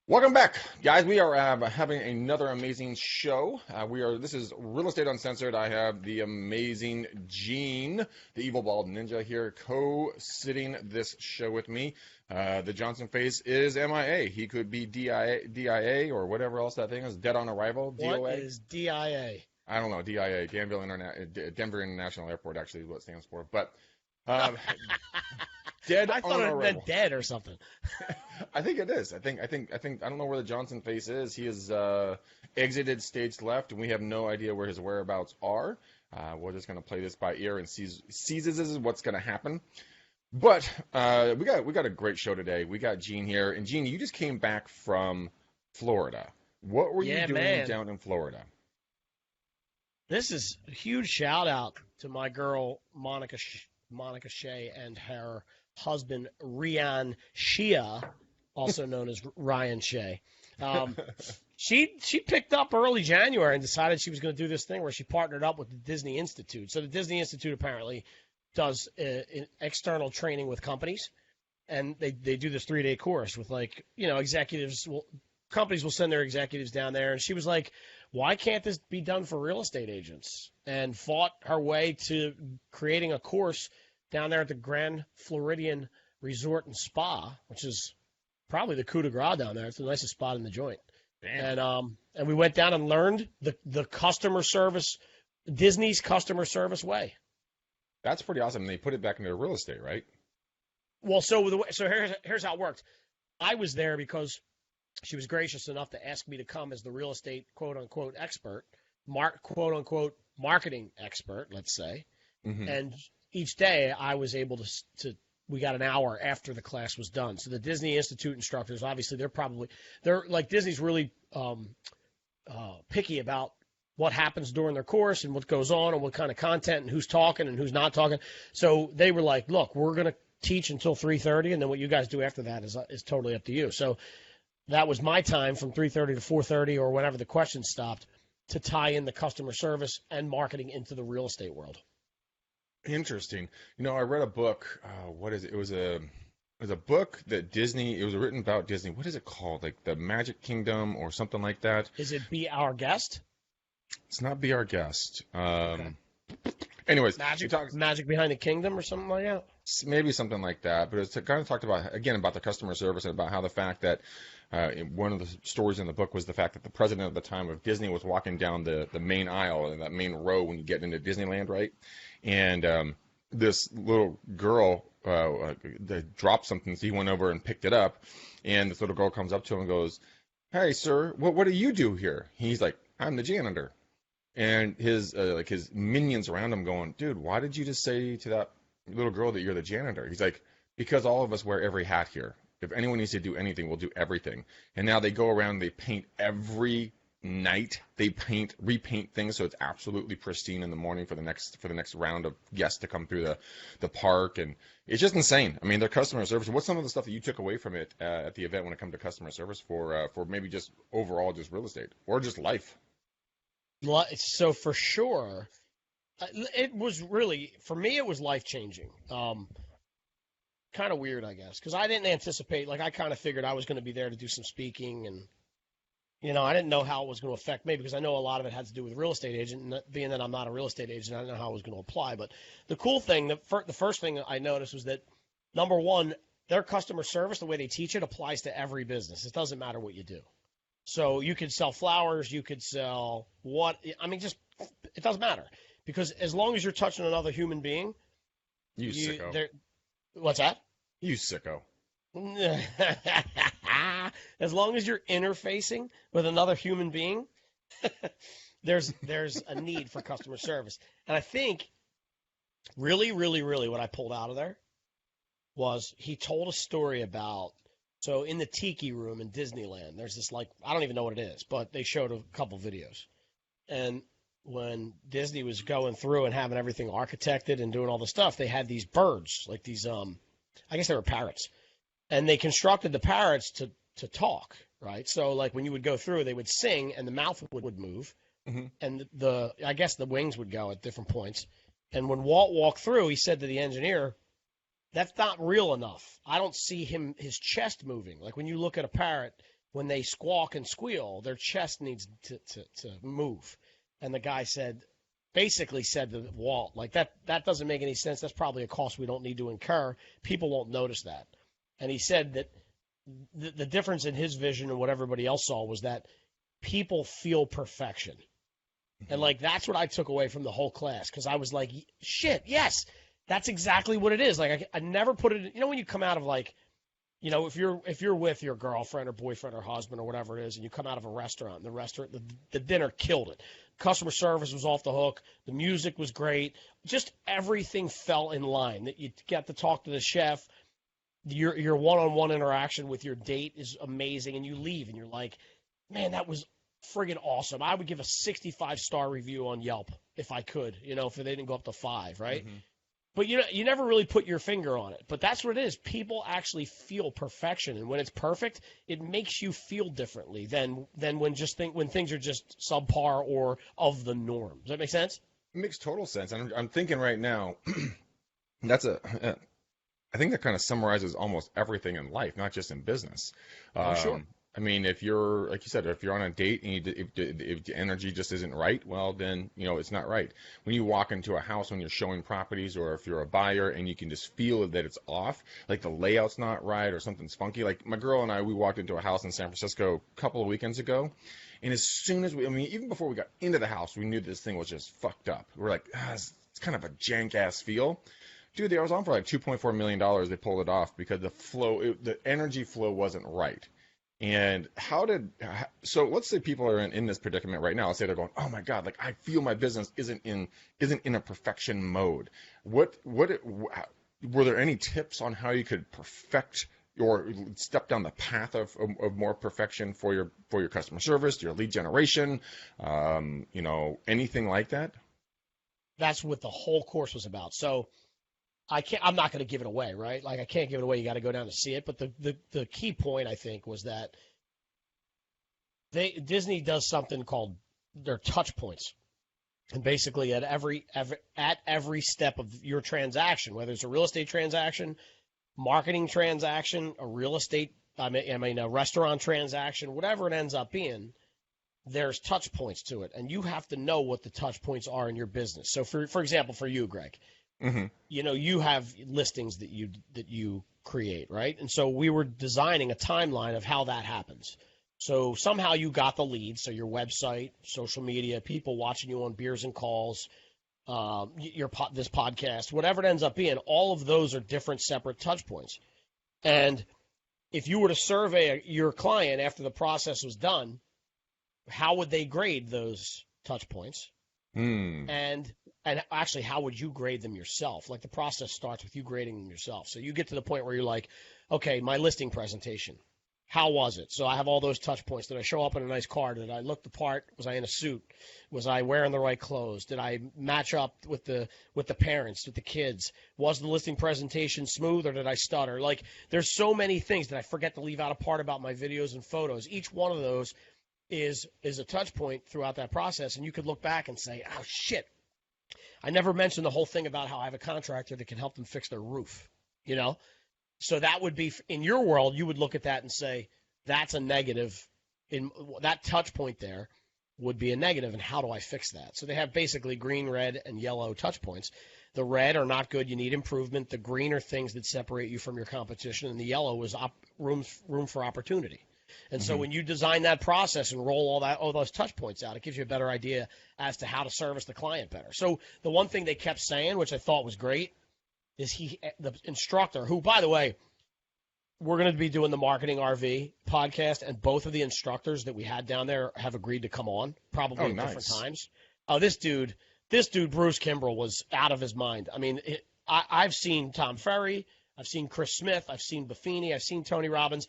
Welcome back, guys. We are having another amazing show. This is Real Estate Uncensored. I have the amazing Gene, the evil bald ninja, here co-sitting this show with me. The Johnson face is MIA. He could be DIA or whatever else that thing is. Dead on arrival. DOA. What is DIA? I don't know. DIA. Denver International Airport actually is what it stands for. But um, dead I on thought it arrival. meant dead or something. I think it is. I don't know where the Johnson face is. He has exited stage left, and we have no idea where his whereabouts are. We're just going to play this by ear and see what's going to happen. But we got a great show today. We got Gene here, and Gene, you just came back from Florida. What were you doing down in Florida? This is a huge shout out to my girl Monica Shea and her husband Rian Shea, also known as Ryan Shea. She picked up early January and decided she was going to do this thing where she partnered up with the Disney Institute. So the Disney Institute apparently does external training with companies, and they do this 3-day course with executives. Companies will send their executives down there, and she was like, why can't this be done for real estate agents? And fought her way to creating a course down there at the Grand Floridian Resort and Spa, which is probably the coup de grace down there. It's the nicest spot in the joint. Damn. And we went down and learned the customer service, Disney's customer service way. That's pretty awesome. They put it back into real estate, right? Well, here's how it worked. I was there because she was gracious enough to ask me to come as the real estate quote-unquote expert, quote-unquote marketing expert, let's say. Mm-hmm. And each day I was able to we got an hour after the class was done. So the Disney Institute instructors, obviously, they're like Disney's really picky about what happens during their course and what goes on and what kind of content and who's talking and who's not talking. So they were like, look, we're going to teach until 3:30, and then what you guys do after that is totally up to you. So that was my time from 3:30 to 4:30 or whenever the questions stopped to tie in the customer service and marketing into the real estate world. Interesting. I read a book. What is it? It was a book that Disney. It was written about Disney. What is it called? Like the Magic Kingdom or something like that. Is it Be Our Guest? It's not Be Our Guest. Okay. Anyways, Magic Behind the Kingdom or something like that. Maybe something like that. But it's kind of talked about about the customer service and about how the fact that one of the stories in the book was the fact that the president at the time of Disney was walking down the main aisle and that main row when you get into Disneyland, right? And this little girl dropped something, so he went over and picked it up. And this little girl comes up to him and goes, "Hey, sir, what do you do here?" He's like, "I'm the janitor." And his minions around him going, "Dude, why did you just say to that little girl that you're the janitor?" He's like, "Because all of us wear every hat here. If anyone needs to do anything, we'll do everything." And now they go around, they paint every night. They repaint things so it's absolutely pristine in the morning for the next round of guests to come through the park. And it's just insane. I mean, their customer service. What's some of the stuff that you took away from it at the event when it comes to customer service for maybe just overall just real estate or just life? So for sure, it was really, for me, it was life-changing. Kind of weird, I guess, because I didn't anticipate, I kind of figured I was going to be there to do some speaking, and, I didn't know how it was going to affect me because I know a lot of it had to do with real estate agent, and being that I'm not a real estate agent, I didn't know how it was going to apply. But the cool thing, the first thing I noticed was that, number one, their customer service, the way they teach it, applies to every business. It doesn't matter what you do. So you could sell flowers, you could sell it doesn't matter. Because as long as you're touching another human being. You sicko. What's that? You sicko. As long as you're interfacing with another human being, there's a need for customer service. And I think really, really, really what I pulled out of there was he told a story about, so in the Tiki Room in Disneyland, there's this I don't even know what it is, but they showed a couple videos. And when Disney was going through and having everything architected and doing all the stuff, they had these birds, like these, I guess they were parrots. And they constructed the parrots to talk, right? So when you would go through, they would sing and the mouth would move. Mm-hmm. And I guess the wings would go at different points. And when Walt walked through, he said to the engineer, "That's not real enough. I don't see his chest moving. Like when you look at a parrot, when they squawk and squeal, their chest needs to move. And the guy basically said to Walt, like, that doesn't make any sense. That's probably a cost we don't need to incur. People won't notice that. And he said that the difference in his vision and what everybody else saw was that people feel perfection. And, like, that's what I took away from the whole class, because I was like, shit, yes, that's exactly what it is. Like, I never put it, when you come out of, like, if you're with your girlfriend or boyfriend or husband or whatever it is, and you come out of a restaurant, and the dinner killed it. Customer service was off the hook. The music was great. Just everything fell in line. That you got to talk to the chef. Your one-on-one interaction with your date is amazing, and you leave, and you're like, man, that was friggin' awesome. I would give a 65-star review on Yelp if I could, if they didn't go up to 5, right? Mm-hmm. But you never really put your finger on it. But that's what it is. People actually feel perfection, and when it's perfect, it makes you feel differently than when things are just subpar or of the norm. Does that make sense? It makes total sense. And I'm thinking right now, I think that kind of summarizes almost everything in life, not just in business. Sure. I mean, if you're, like you said, if you're on a date and if the energy just isn't right, well, then, it's not right. When you walk into a house, when you're showing properties, or if you're a buyer and you can just feel that it's off, like the layout's not right or something's funky. Like my girl and I, we walked into a house in San Francisco a couple of weekends ago. And as soon as even before we got into the house, we knew this thing was just fucked up. We're like, it's kind of a jank-ass feel. Dude, they was on for like $2.4 million. They pulled it off because the energy flow wasn't right. And so let's say people are in this predicament right now. Let's say they're going, oh my God, like I feel my business isn't in a perfection mode. Were there any tips on how you could perfect or step down the path of more perfection for your customer service, your lead generation, anything like that? That's what the whole course was about. So I'm not going to give it away, right? Like I can't give it away. You got to go down to see it. But the key point, I think, was that Disney does something called their touch points. And basically at every step of your transaction, whether it's a real estate transaction, marketing transaction, a restaurant transaction, whatever it ends up being, there's touch points to it. And you have to know what the touch points are in your business. So for example, for you, Greg, mm-hmm. You have listings that you create, right? And so we were designing a timeline of how that happens. So somehow you got the leads, so your website, social media, people watching you on Beers and Calls, this podcast, whatever it ends up being, all of those are different separate touch points. And if you were to survey your client after the process was done, how would they grade those touch points? And actually, how would you grade them yourself? Like the process starts with you grading them yourself. So you get to the point where you're like, okay, my listing presentation, how was it? So I have all those touch points. Did I show up in a nice car? Did I look the part? Was I in a suit? Was I wearing the right clothes? Did I match up with the parents, with the kids? Was the listing presentation smooth or did I stutter? Like there's so many things that I forget to leave out a part about my videos and photos. Each one of those is a touch point throughout that process, and you could look back and say, oh, shit, I never mentioned the whole thing about how I have a contractor that can help them fix their roof, So that would be, in your world, you would look at that and say, that's a negative. In that touch point there would be a negative, and how do I fix that? So they have basically green, red, and yellow touch points. The red are not good. You need improvement. The green are things that separate you from your competition, and the yellow is room for opportunity. And so when you design that process and roll all those touch points out, it gives you a better idea as to how to service the client better. So the one thing they kept saying, which I thought was great, is the instructor, who, by the way, we're going to be doing the Marketing RV podcast, and both of the instructors that we had down there have agreed to come on, probably at different times. Oh, this dude, Bruce Kimbrell, was out of his mind. I mean, I've seen Tom Ferry, I've seen Chris Smith, I've seen Buffini, I've seen Tony Robbins.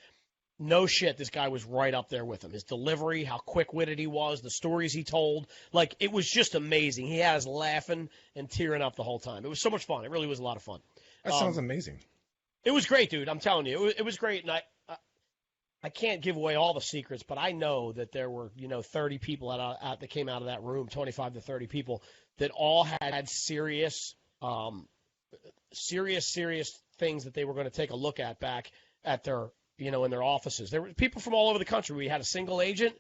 No shit, this guy was right up there with him. His delivery, how quick-witted he was, the stories he told. Like, it was just amazing. He had us laughing and tearing up the whole time. It was so much fun. It really was a lot of fun. That sounds amazing. It was great, dude. I'm telling you. It was great. And I can't give away all the secrets, but I know that there were, 30 people that came out of that room, 25 to 30 people, that all had serious things that they were going to take a look at back at their in their offices. There were people from all over the country. We had a single agent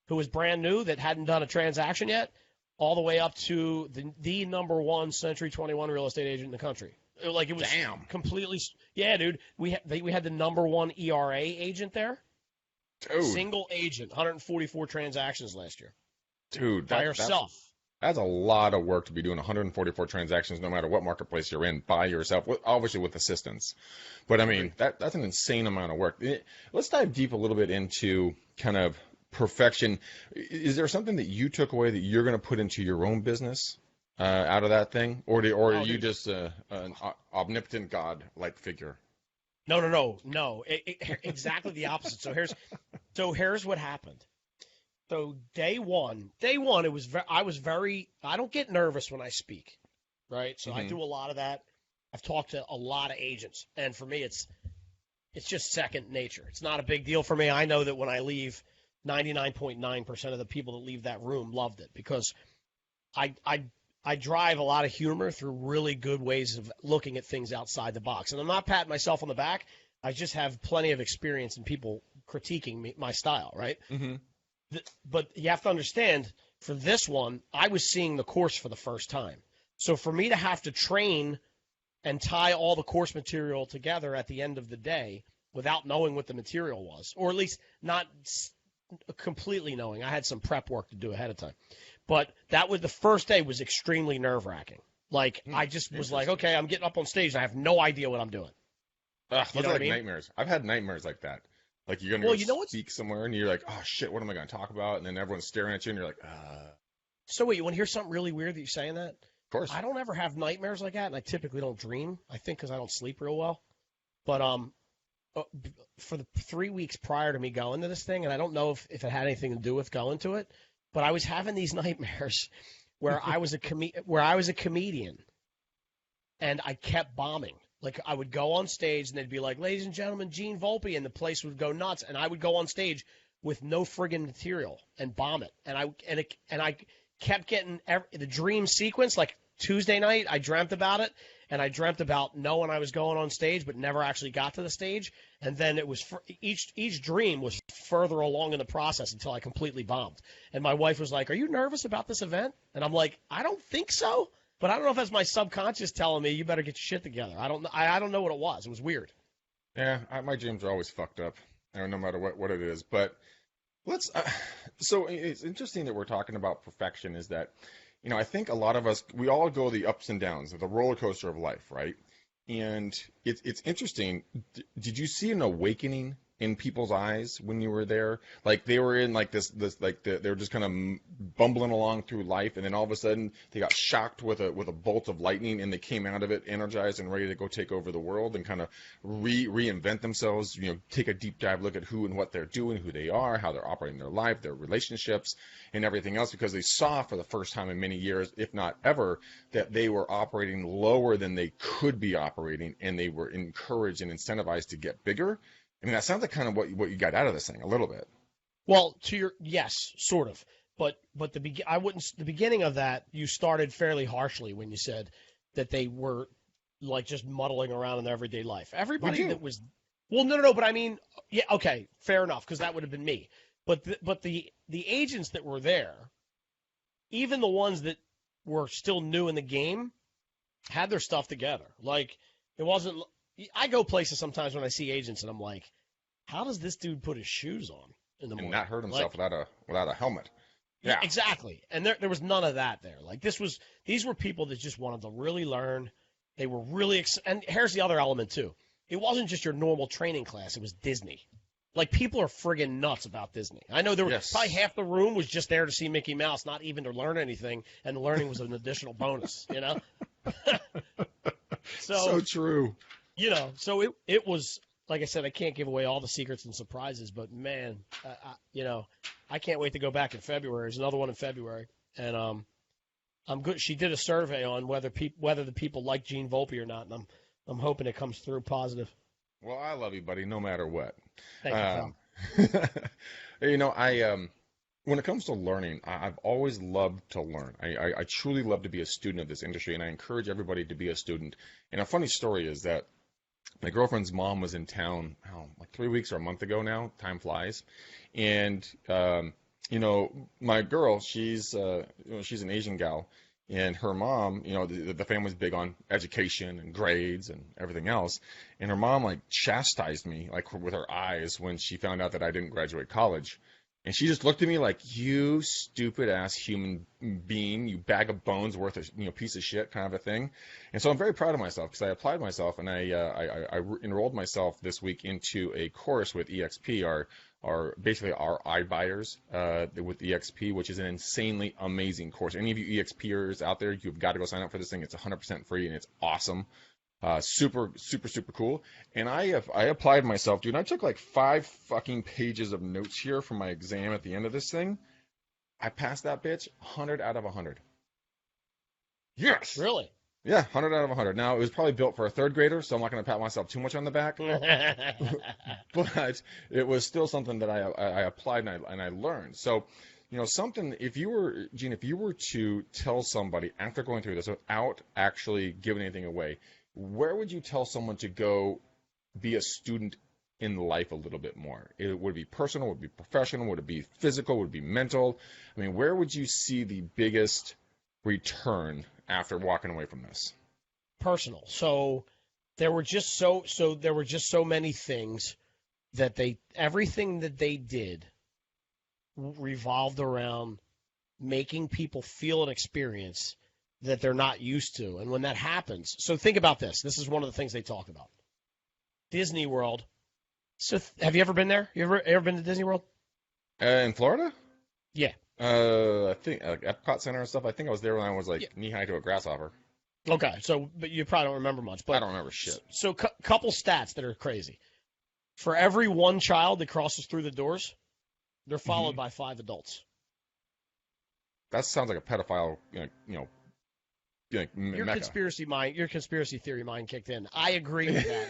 who was brand new that hadn't done a transaction yet, all the way up to the number one Century 21 real estate agent in the country. Like it was completely. Yeah, dude. We had the number one ERA agent there. Dude. Single agent, 144 transactions last year. Dude, by yourself. That's a lot of work to be doing 144 transactions, no matter what marketplace you're in, by yourself, obviously with assistance. But I mean, that's an insane amount of work. Let's dive deep a little bit into kind of perfection. Is there something that you took away that you're going to put into your own business out of that thing, or are you just an omnipotent God-like figure? No. Exactly the opposite. So here's what happened. So day one, I don't get nervous when I speak, right? So I do a lot of that. I've talked to a lot of agents, and for me, it's just second nature. It's not a big deal for me. I know that when I leave, 99.9% of the people that leave that room loved it, because I drive a lot of humor through really good ways of looking at things outside the box. And I'm not patting myself on the back. I just have plenty of experience in people critiquing my style, right? Mm-hmm. But you have to understand, for this one, I was seeing the course for the first time. So for me to have to train and tie all the course material together at the end of the day without knowing what the material was, or at least not completely knowing. I had some prep work to do ahead of time. But that was the first day was extremely nerve-wracking. Like, I just was like, okay, I'm getting up on stage, and I have no idea what I'm doing. Those are like nightmares. I've had nightmares like that. Like you're going to speak somewhere, and you're like, oh, shit, what am I going to talk about? And then everyone's staring at you, and you're like, So wait, you want to hear something really weird that you're saying that? Of course. I don't ever have nightmares like that, and I typically don't dream, I think, because I don't sleep real well. But for the 3 weeks prior to me going to this thing, and I don't know if it had anything to do with going to it, but I was having these nightmares where I was a comedian, and I kept bombing. Like, I would go on stage, and they'd be like, ladies and gentlemen, Gene Volpe, and the place would go nuts, and I would go on stage with no friggin' material and bomb it. And I kept getting the dream sequence. Like, Tuesday night, I dreamt about it, and I dreamt about knowing I was going on stage but never actually got to the stage. And then it was each dream was further along in the process until I completely bombed. And my wife was like, are you nervous about this event? And I'm like, I don't think so. But I don't know if that's my subconscious telling me you better get your shit together. I don't know what it was. It was weird. Yeah, my dreams are always fucked up, no matter what it is. But so it's interesting that we're talking about perfection. Is that, I think a lot of us, we all go the ups and downs of the roller coaster of life, right? And it's interesting. Did you see an awakening in people's eyes when you were there? Like they were in like this like they were just kind of bumbling along through life, and then all of a sudden they got shocked with a bolt of lightning, and they came out of it energized and ready to go take over the world and kind of reinvent themselves. Take a deep dive look at who and what they're doing, who they are, how they're operating their life, their relationships, and everything else, because they saw for the first time in many years, if not ever, that they were operating lower than they could be operating, and they were encouraged and incentivized to get bigger. I mean, that sounds like kind of what you got out of this thing a little bit. Well, yes, sort of. But the beginning of that, you started fairly harshly when you said that they were like just muddling around in their everyday life. Everybody that was, well, no, but I mean, yeah, okay, fair enough, because that would have been me. But the agents that were there, even the ones that were still new in the game, had their stuff together. Like, it wasn't. I go places sometimes when I see agents, and I'm like, how does this dude put his shoes on in the morning? And not hurt himself without a helmet. Yeah, exactly. And there was none of that there. Like, these were people that just wanted to really learn. They were really and here's the other element too. It wasn't just your normal training class. It was Disney. Like, people are friggin' nuts about Disney. I know there was probably half the room was just there to see Mickey Mouse, not even to learn anything, and the learning was an additional bonus. So true. So it was, like I said, I can't give away all the secrets and surprises, but man, I can't wait to go back in February. There's another one in February, and I'm good. She did a survey on whether the people like Gene Volpe or not, and I'm hoping it comes through positive. Well, I love you, buddy, no matter what. Thank you. When it comes to learning, I've always loved to learn. I truly love to be a student of this industry, and I encourage everybody to be a student. And a funny story is that my girlfriend's mom was in town, like 3 weeks or a month ago now. Time flies. And, my girl, she's an Asian gal. And her mom, the family's big on education and grades and everything else. And her mom, like, chastised me, like, with her eyes when she found out that I didn't graduate college. And she just looked at me like, you stupid ass human being, you bag of bones worth of, piece of shit kind of a thing. And so I'm very proud of myself because I applied myself and I enrolled myself this week into a course with EXP, basically our iBuyers with EXP, which is an insanely amazing course. Any of you EXPers out there, you've got to go sign up for this thing. It's 100% free and it's awesome. Super, super, super cool. And I applied myself, dude. And I took like 5 fucking pages of notes here for my exam at the end of this thing. I passed that bitch 100 out of 100. Yes. Really? Yeah, 100 out of 100. Now, it was probably built for a third grader, so I'm not going to pat myself too much on the back. But it was still something that I applied and I learned. So, something, Gene, if you were to tell somebody after going through this without actually giving anything away, where would you tell someone to go be a student in life a little bit more? Would it be personal? Would it be professional? Would it be physical? Would it be mental? I mean, where would you see the biggest return after walking away from this? Personal. So there were just so many things that everything that they did revolved around making people feel an experience that they're not used to. And when that happens, so think about this. This is one of the things they talk about. Disney World. So have you ever been there? You ever been to Disney World? In Florida? Yeah. I think Epcot Center and stuff. I think I was there when I was knee-high to a grasshopper. Okay, but you probably don't remember much. But I don't remember shit. So couple stats that are crazy. For every one child that crosses through the doors, they're followed by 5 adults. That sounds like a pedophile, your conspiracy theory mind kicked in. I agree with that,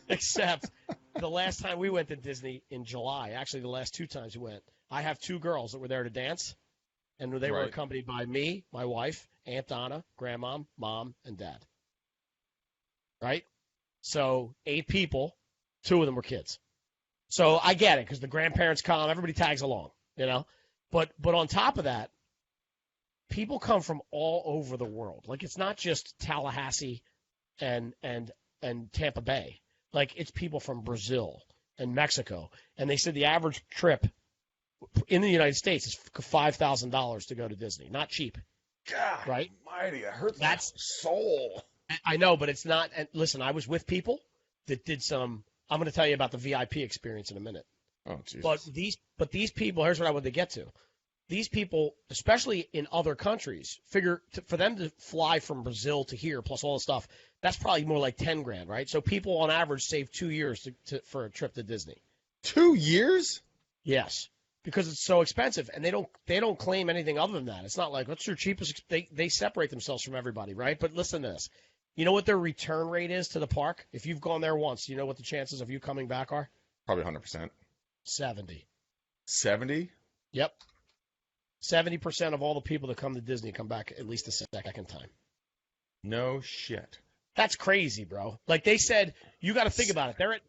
except the last time we went to Disney in July, actually the last 2 times we went, I have 2 girls that were there to dance, and they were accompanied by me, my wife, Aunt Donna, Grandma, Mom, and Dad. Right? So 8 people, 2 of them were kids. So I get it because the grandparents come, everybody tags along, But on top of that, people come from all over the world. Like, it's not just Tallahassee and Tampa Bay. Like, it's people from Brazil and Mexico. And they said the average trip in the United States is $5,000 to go to Disney. Not cheap. God, right? Mighty, that hurts my soul. I know, but it's not. And listen, I was with people that did some. I'm going to tell you about the VIP experience in a minute. Oh, Jesus. But these people, here's what I want to get to. These people, especially in other countries, for them to fly from Brazil to here, plus all the stuff, that's probably more like $10,000, right? So people on average save 2 years for a trip to Disney. 2 years? Yes, because it's so expensive, and they don't claim anything other than that. It's not like, what's your cheapest? They separate themselves from everybody, right? But listen to this. You know what their return rate is to the park? If you've gone there once, you know what the chances of you coming back are? Probably 100%. 70. 70? Yep. 70% of all the people that come to Disney come back at least a second time. No shit. That's crazy, bro. Like they said, you got to think about it.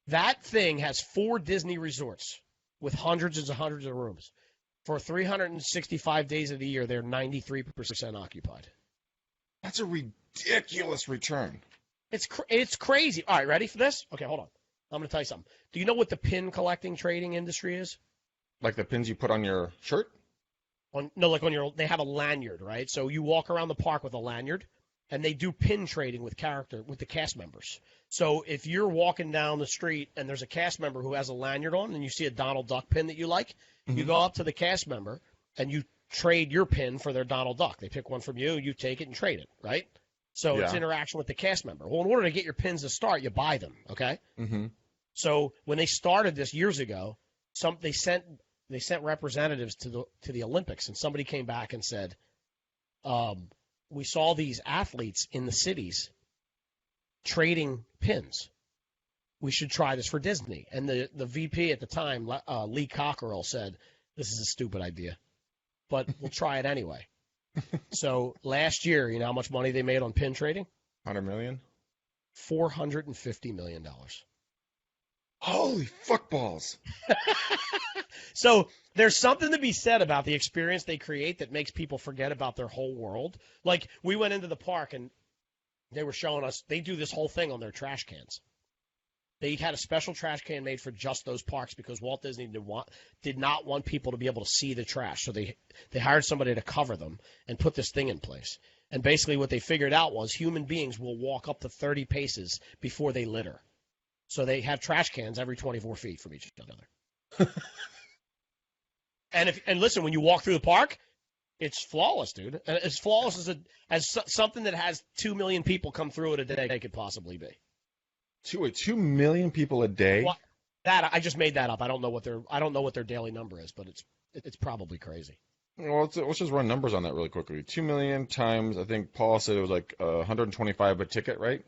That thing has 4 Disney resorts with hundreds and hundreds of rooms. For 365 days of the year, they're 93% occupied. That's a ridiculous return. It's crazy. All right, ready for this? Okay, hold on. I'm going to tell you something. Do you know what the pin collecting trading industry is? Like the pins you put on your shirt? They have a lanyard, right? So you walk around the park with a lanyard, and they do pin trading with the cast members. So if you're walking down the street and there's a cast member who has a lanyard on and you see a Donald Duck pin that you like, you go up to the cast member and you trade your pin for their Donald Duck. They pick one from you, you take it and trade it, right? So It's interaction with the cast member. Well, in order to get your pins to start, you buy them, okay? Mm-hmm. So when they started this years ago, they sent representatives to the Olympics, and somebody came back and said, we saw these athletes in the cities trading pins. We should try this for Disney. And the VP at the time, Lee Cockerell, said, this is a stupid idea, but we'll try it anyway. So last year, you know how much money they made on pin trading? 100 million? $450 million. Holy fuckballs. So there's something to be said about the experience they create that makes people forget about their whole world. Like, we went into the park and they were showing us, they do this whole thing on their trash cans. They had a special trash can made for just those parks because Walt Disney did not want people to be able to see the trash. So they hired somebody to cover them and put this thing in place. And basically what they figured out was human beings will walk up to 30 paces before they litter. So they have trash cans every 24 feet from each other. And listen, when you walk through the park, it's flawless, dude. And as flawless as something that has 2 million people come through it a day could possibly be. 2 million people a day? Well, that I just made that up. I don't know what their daily number is, but it's probably crazy. Well, let's just run numbers on that really quickly. 2 million times, I think Paul said it was like 125 a ticket, right?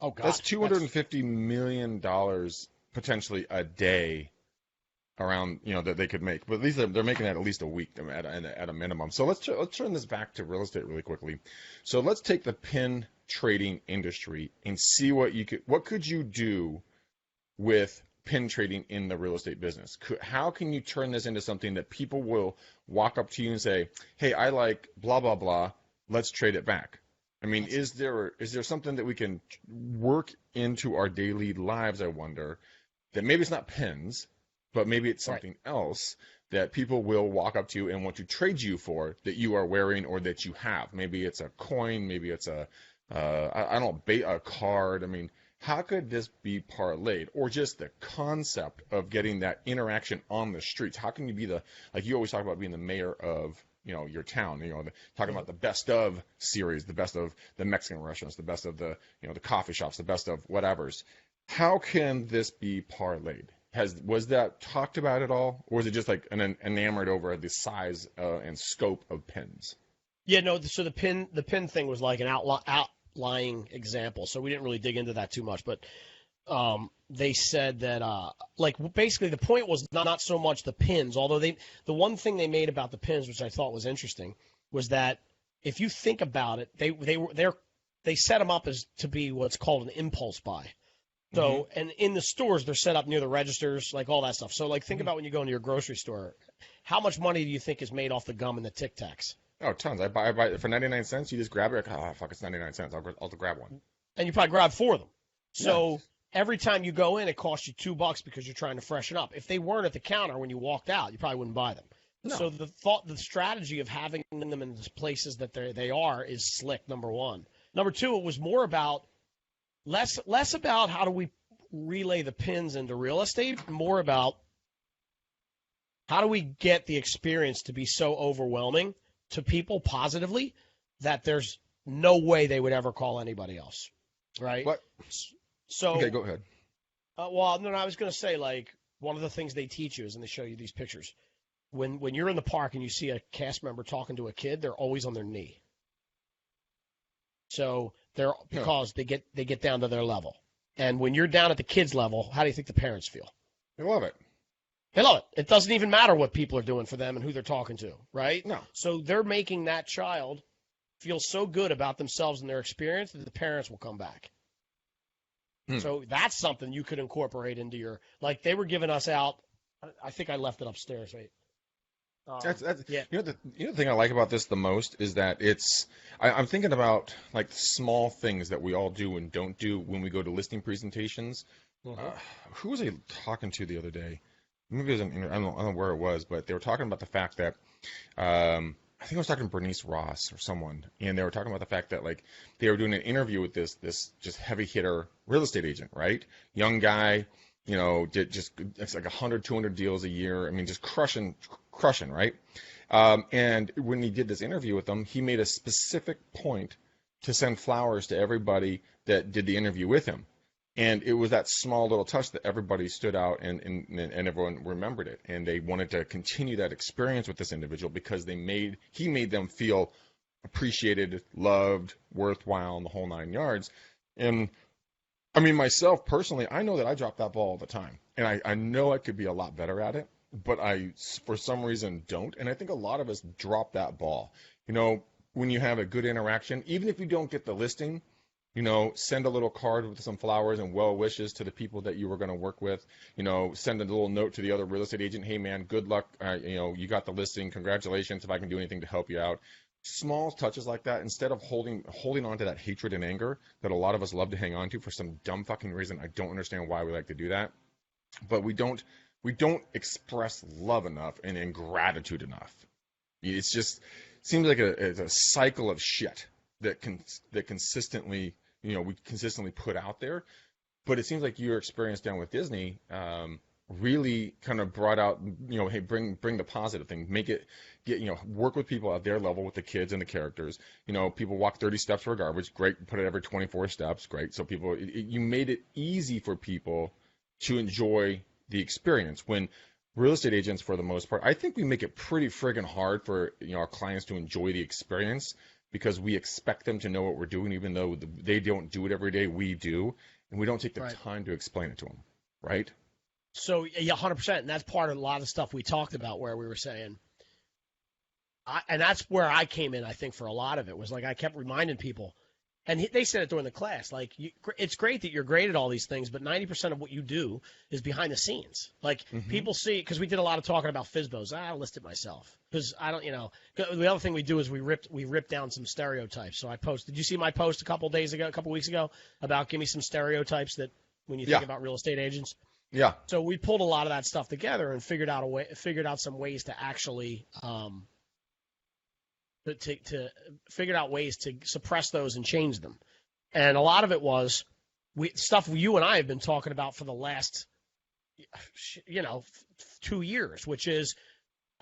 Oh God, that's $250 million potentially a day around, that they could make. But at least they're making that at least a week at a minimum. So let's turn this back to real estate really quickly. So let's take the pin trading industry and see what could you do with pin trading in the real estate business? How can you turn this into something that people will walk up to you and say, hey, I like blah, blah, blah, let's trade it back? I mean, is there something that we can work into our daily lives, I wonder, that maybe it's not pins, but maybe it's something else that people will walk up to you and want to trade you for that you are wearing or that you have? Maybe it's a coin, maybe it's a card. I mean, how could this be parlayed? Or just the concept of getting that interaction on the streets. How can you be like you always talk about being the mayor of, your town, talking about the best of series, the best of the Mexican restaurants, the best of the coffee shops, the best of whatevers. How can this be parlayed? Was that talked about at all? Or was it just like enamored over the size and scope of pins? Yeah, no, so the pin thing was like an outlying example, so we didn't really dig into that too much, but they said that basically the point was not so much the pins, although the one thing they made about the pins, which I thought was interesting, was that if you think about it, they set them up as to be what's called an impulse buy. So, and in the stores, they're set up near the registers, like all that stuff. So, like, think about when you go into your grocery store, how much money do you think is made off the gum and the Tic Tacs? Oh, tons. I buy it for 99 cents. You just grab it. Like, oh, fuck, it's 99 cents. I'll grab one. And you probably grab 4 of them. So every time you go in, it costs you $2 because you're trying to freshen up. If they weren't at the counter when you walked out, you probably wouldn't buy them. No. So the strategy of having them in the places that they are is slick, number one. Number two, it was more about less about how do we relay the pins into real estate, more about how do we get the experience to be so overwhelming to people positively that there's no way they would ever call anybody else, right? What? So okay, go ahead. Well, no, I was going to say, like, one of the things they teach you is, and they show you these pictures, when you're in the park and you see a cast member talking to a kid, they're always on their knee. So because they get down to their level. And when you're down at the kids' level, how do you think the parents feel? They love it. They love it. It doesn't even matter what people are doing for them and who they're talking to, right? No. So they're making that child feel so good about themselves and their experience that the parents will come back. So that's something you could incorporate into your, like, they were giving us out. I think I left it upstairs, right? Yeah. The thing I like about this the most is that I'm thinking about like small things that we all do and don't do when we go to listing presentations. Who was I talking to the other day? Maybe it was I don't know where it was, but they were talking about the fact that I think I was talking to Bernice Ross or someone, and they were talking about the fact that like they were doing an interview with this just heavy hitter real estate agent, right? Young guy, it's like 100, 200 deals a year. I mean, just crushing, right? And when he did this interview with them, he made a specific point to send flowers to everybody that did the interview with him. And it was that small little touch that everybody stood out and everyone remembered it. And they wanted to continue that experience with this individual because he made them feel appreciated, loved, worthwhile, and the whole 9 yards. And I mean, myself personally, I know that I drop that ball all the time. And I know I could be a lot better at it, but I, for some reason, don't. And I think a lot of us drop that ball. When you have a good interaction, even if you don't get the listing, Send a little card with some flowers and well wishes to the people that you were going to work with. Send a little note to the other real estate agent. Hey, man, good luck. You got the listing. Congratulations. If I can do anything to help you out. Small touches like that, instead of holding on to that hatred and anger that a lot of us love to hang on to for some dumb fucking reason. I don't understand why we like to do that, but we don't express love enough and gratitude enough. It's just seems like it's a cycle of shit that consistently we consistently put out there. But it seems like your experience down with Disney really kind of brought out, hey, bring the positive thing, work with people at their level with the kids and the characters. People walk 30 steps for garbage, great. Put it every 24 steps, great. So you made it easy for people to enjoy the experience. When real estate agents, for the most part, I think we make it pretty friggin' hard for our clients to enjoy the experience, because we expect them to know what we're doing, even though they don't do it every day. We do, and we don't take the time to explain it to them, right? So, yeah, 100%. And that's part of a lot of the stuff we talked about, where we were saying, and that's where I came in, I think, for a lot of it, was like I kept reminding people, and they said it during the class, like, it's great that you're great at all these things, but 90% of what you do is behind the scenes. Like, people see, because we did a lot of talking about FSBOs. I listed myself because I don't, the other thing we do is we ripped down some stereotypes. So I posted, did you see my post a couple weeks ago about give me some stereotypes that when you think about real estate agents? Yeah. So we pulled a lot of that stuff together and figured out some ways to actually, figured out ways to suppress those and change them. And a lot of it was stuff you and I have been talking about for the last, 2 years, which is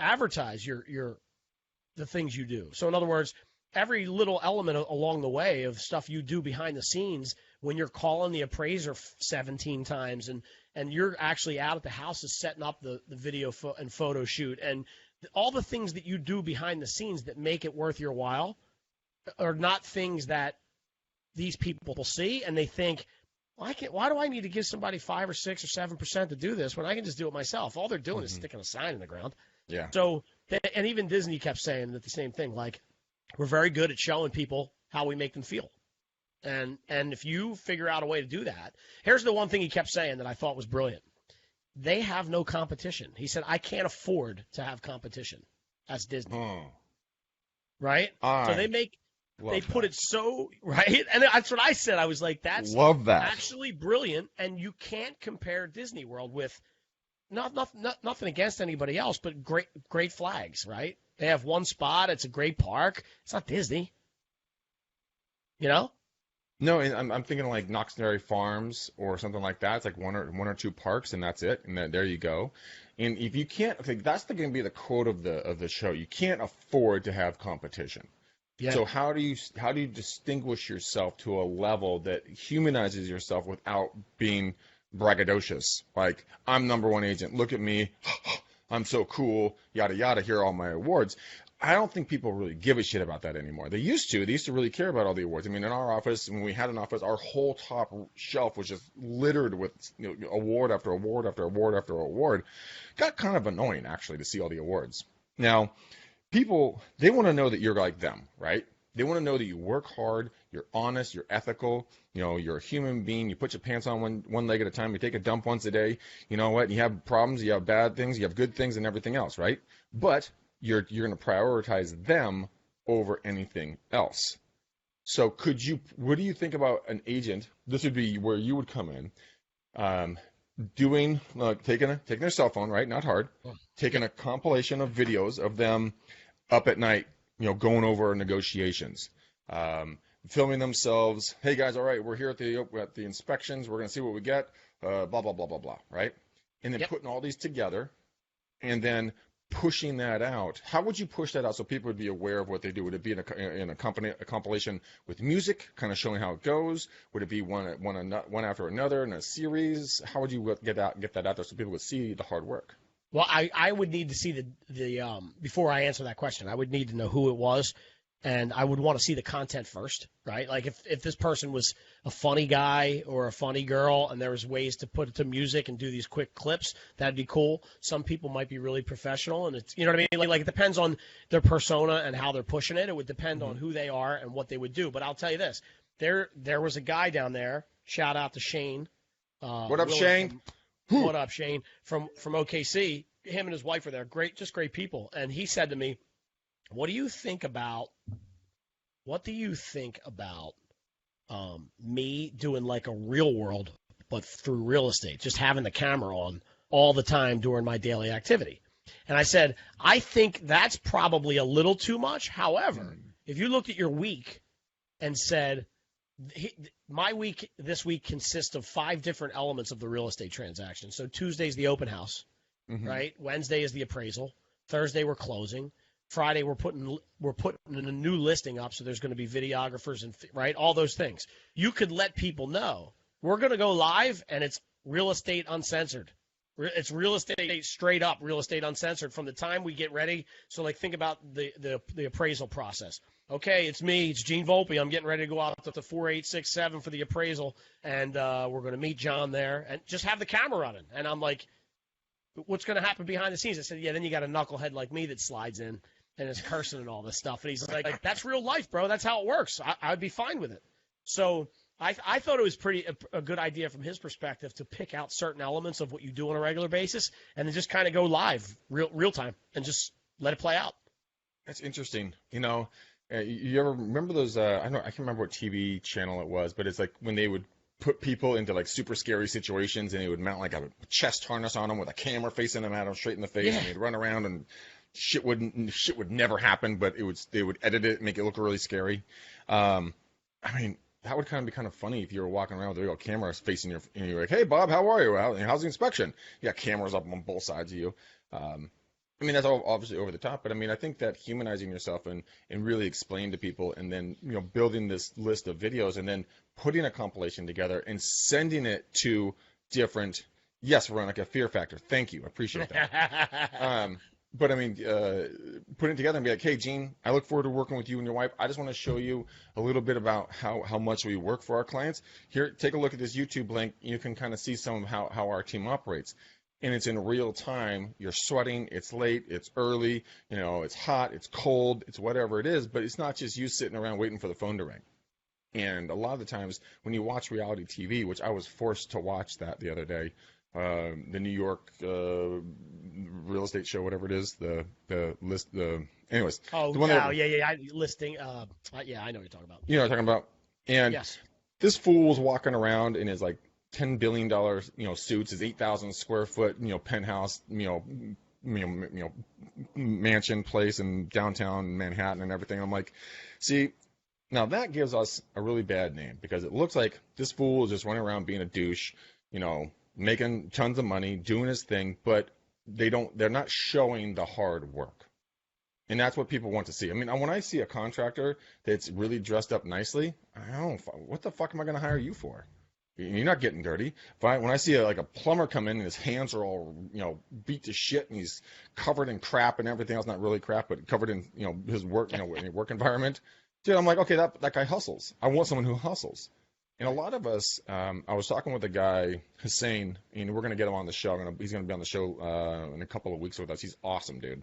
advertise the things you do. So in other words, every little element along the way of stuff you do behind the scenes, when you're calling the appraiser 17 times and you're actually out at the houses setting up the video and photo shoot, and all the things that you do behind the scenes that make it worth your while are not things that these people see, and they think, why do I need to give somebody 5 or 6 or 7% to do this when I can just do it myself? All they're doing is sticking a sign in the ground. Yeah. So, and even Disney kept saying that the same thing, like, we're very good at showing people how we make them feel. And if you figure out a way to do that, here's the one thing he kept saying that I thought was brilliant. They have no competition. He said, I can't afford to have competition as Disney. Right? So they put it so, right? And that's what I said. I was like, that's actually brilliant. And you can't compare Disney World with nothing against anybody else, but great flags, right? They have one spot. It's a great park. It's not Disney. No, and I'm thinking like Knox Dairy Farms or something like that. It's like one or two parks, and that's it. And there you go. And if you can't, that's going to be the quote of the show. You can't afford to have competition. Yeah. So how do you distinguish yourself to a level that humanizes yourself without being braggadocious? Like, I'm number one agent. Look at me. I'm so cool. Yada yada. Here are all my awards. I don't think people really give a shit about that anymore. They used to. They used to really care about all the awards. I mean, in our office, when we had an office, our whole top shelf was just littered with award after award after award after award. Got kind of annoying, actually, to see all the awards. Now, people, they want to know that you're like them, right? They want to know that you work hard, you're honest, you're ethical, you're a human being, you put your pants on one leg at a time, you take a dump once a day, you know what, you have problems, you have bad things, you have good things and everything else, right? But you're going to prioritize them over anything else. So what do you think about an agent? This would be where you would come in, taking their cell phone, right? Not hard. Taking a compilation of videos of them up at night, going over negotiations, filming themselves. Hey guys, all right, we're here at the inspections. We're going to see what we get. Blah blah blah blah blah. Right? And then putting all these together, and then pushing that out. How would you push that out so people would be aware of what they do? Would it be in a compilation with music, kind of showing how it goes? Would it be one after another in a series? How would you get that out there so people would see the hard work? Well, I would need to see the before I answer that question, I would need to know who it was, and I would want to see the content first, right? Like if this person was a funny guy or a funny girl, and there was ways to put it to music and do these quick clips, that'd be cool. Some people might be really professional, and it's, you know what I mean? Like it depends on their persona and how they're pushing it. It would depend on who they are and what they would do. But I'll tell you this, there was a guy down there. Shout out to Shane. What up, Shane? What up, Shane? From OKC. Him and his wife were there. Just great people. And he said to me, What do you think about me doing like a real world, but through real estate, just having the camera on all the time during my daily activity? And I said, I think that's probably a little too much. However, if you looked at your week and said, my week this week consists of 5 different elements of the real estate transaction. So Tuesday's the open house, right? Wednesday is the appraisal. Thursday we're closing. Friday we're putting a new listing up, so there's going to be videographers and right, all those things. You could let people know we're going to go live, and it's Real Estate Uncensored. It's real estate straight up, Real Estate Uncensored from the time we get ready. So like think about the appraisal process. Okay, it's me, it's Gene Volpe. I'm getting ready to go out to 4867 for the appraisal, and we're going to meet John there, and just have the camera running. And I'm like, what's going to happen behind the scenes? I said, yeah, then you got a knucklehead like me that slides in and is cursing and all this stuff. And he's like, that's real life, bro. That's how it works. I'd be fine with it. So I thought it was a good idea from his perspective to pick out certain elements of what you do on a regular basis and then just kind of go live real time and just let it play out. That's interesting. You know, you ever remember those? I can't remember what TV channel it was, but it's like when they would put people into like super scary situations and they would mount like a chest harness on them with a camera facing them at them straight in the face, and they'd run around and shit would never happen, but they would edit it, make it look really scary. I mean, that would kind of be kind of funny if you were walking around with a real camera facing you, and you're like, "Hey, Bob, how are you? How's the inspection?" You got cameras up on both sides of you. I mean, that's all obviously over the top, but I mean, I think that humanizing yourself and really explaining to people, and then building this list of videos, and then putting a compilation together and sending it to different. Yes, Veronica, Fear Factor. Thank you, I appreciate that. But I mean, putting it together and be like, hey, Gene, I look forward to working with you and your wife. I just want to show you a little bit about how much we work for our clients. Here, take a look at this YouTube link. You can kind of see some of how our team operates. And it's in real time. You're sweating. It's late. It's early. It's hot. It's cold. It's whatever it is. But it's not just you sitting around waiting for the phone to ring. And a lot of the times when you watch reality TV, which I was forced to watch that the other day, the New York real estate show, whatever it is, anyways. Oh, the one listing. Yeah, I know what you're talking about. You know what I'm talking about? And yes. This fool was walking around in his like $10 billion, suits, his 8,000 square foot, penthouse, mansion place in downtown Manhattan and everything. I'm like, see, now that gives us a really bad name because it looks like this fool is just running around being a douche, making tons of money, doing his thing, but they're not showing the hard work. And that's what people want to see. I mean, when I see a contractor that's really dressed up nicely, what the fuck am I going to hire you for? You're not getting dirty. When I see a plumber come in and his hands are all, beat to shit and he's covered in crap and everything else, not really crap, but covered in, his work, work environment, dude, I'm like, okay, that guy hustles. I want someone who hustles. And a lot of us, I was talking with a guy, Hussein, and we're going to get him on the show. He's going to be on the show in a couple of weeks with us. He's awesome, dude.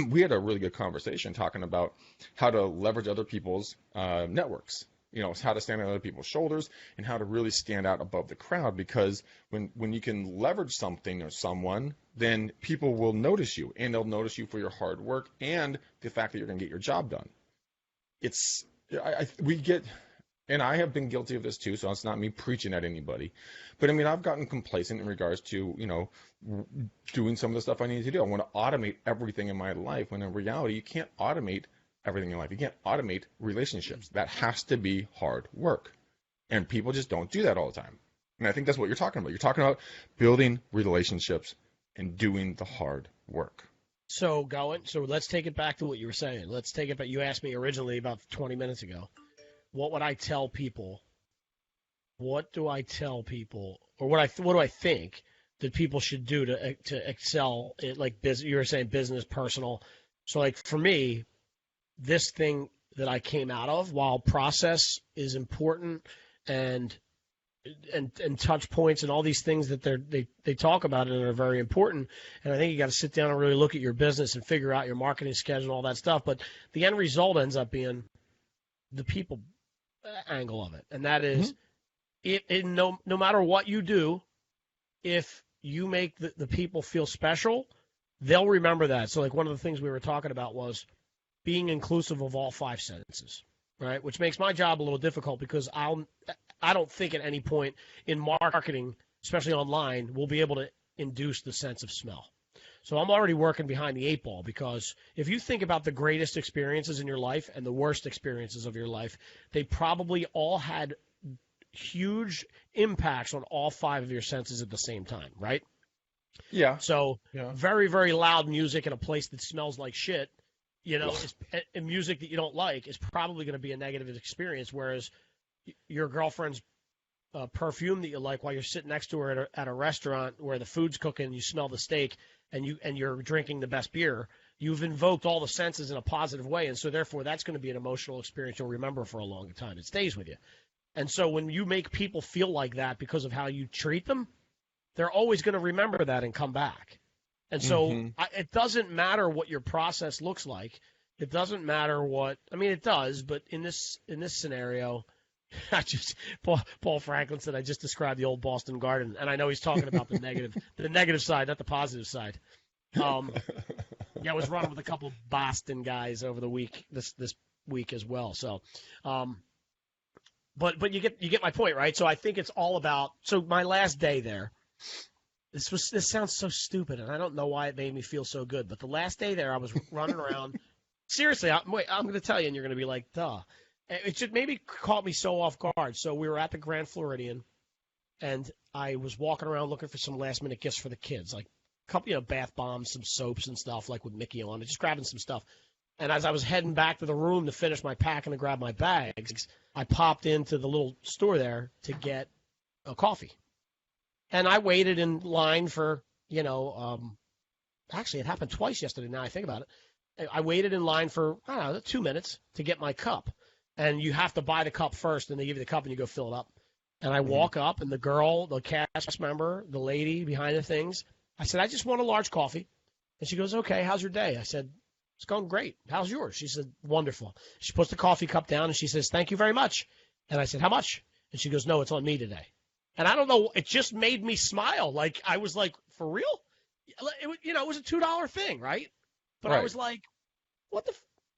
We had a really good conversation talking about how to leverage other people's networks, how to stand on other people's shoulders and how to really stand out above the crowd. Because when you can leverage something or someone, then people will notice you, and they'll notice you for your hard work and the fact that you're going to get your job done. And I have been guilty of this too, so it's not me preaching at anybody. But I mean, I've gotten complacent in regards to, doing some of the stuff I need to do. I want to automate everything in my life, when in reality, you can't automate everything in life. You can't automate relationships. That has to be hard work. And people just don't do that all the time. And I think that's what you're talking about. You're talking about building relationships and doing the hard work. So let's take it back to what you were saying. Let's take it back. You asked me originally about 20 minutes ago. What would I tell people? What do I tell people, or what do I think that people should do to excel in, like, business? You were saying business, personal. So, like, for me, this thing that I came out of, while process is important and touch points and all these things that they talk about and are very important, and I think you got to sit down and really look at your business and figure out your marketing schedule and all that stuff. But the end result ends up being the people angle of it, and that is, no matter what you do, if you make the people feel special, they'll remember that. So, like, one of the things we were talking about was being inclusive of all five senses, right? Which makes my job a little difficult because I don't think at any point in marketing, especially online, we'll be able to induce the sense of smell. So I'm already working behind the eight ball, because if you think about the greatest experiences in your life and the worst experiences of your life, they probably all had huge impacts on all five of your senses at the same time, right? Yeah. So very, very loud music in a place that smells like shit, and music that you don't like is probably going to be a negative experience, whereas your girlfriend's perfume that you like while you're sitting next to her at a restaurant where the food's cooking and you smell the steak and you're drinking the best beer, you've invoked all the senses in a positive way, and so therefore that's going to be an emotional experience you'll remember for a long time. It stays with you. And so when you make people feel like that because of how you treat them, they're always going to remember that and come back. And so it doesn't matter what your process looks like. It doesn't matter it does, but in this scenario, Paul Franklin said, I just described the old Boston Garden, and I know he's talking about the negative side, not the positive side. I was running with a couple of Boston guys over the week, this week as well. So, but you get my point, right? So I think it's all about. So my last day there, this sounds so stupid, and I don't know why it made me feel so good. But the last day there, I was running around. Seriously, I'm going to tell you, and you're going to be like, duh. It just maybe caught me so off guard. So we were at the Grand Floridian, and I was walking around looking for some last-minute gifts for the kids, like a couple, bath bombs, some soaps and stuff, like with Mickey on it, just grabbing some stuff. And as I was heading back to the room to finish my packing and grab my bags, I popped into the little store there to get a coffee. And I waited in line for, actually it happened twice yesterday now I think about it. I waited in line for, 2 minutes to get my cup. And you have to buy the cup first, and they give you the cup, and you go fill it up. And I walk up, and the girl, the cast member, the lady behind the things, I said, I just want a large coffee. And she goes, okay, how's your day? I said, it's going great. How's yours? She said, wonderful. She puts the coffee cup down, and she says, thank you very much. And I said, how much? And she goes, no, it's on me today. And I don't know, it just made me smile. Like, I was like, for real? It was a $2 thing, right? But I was like, what the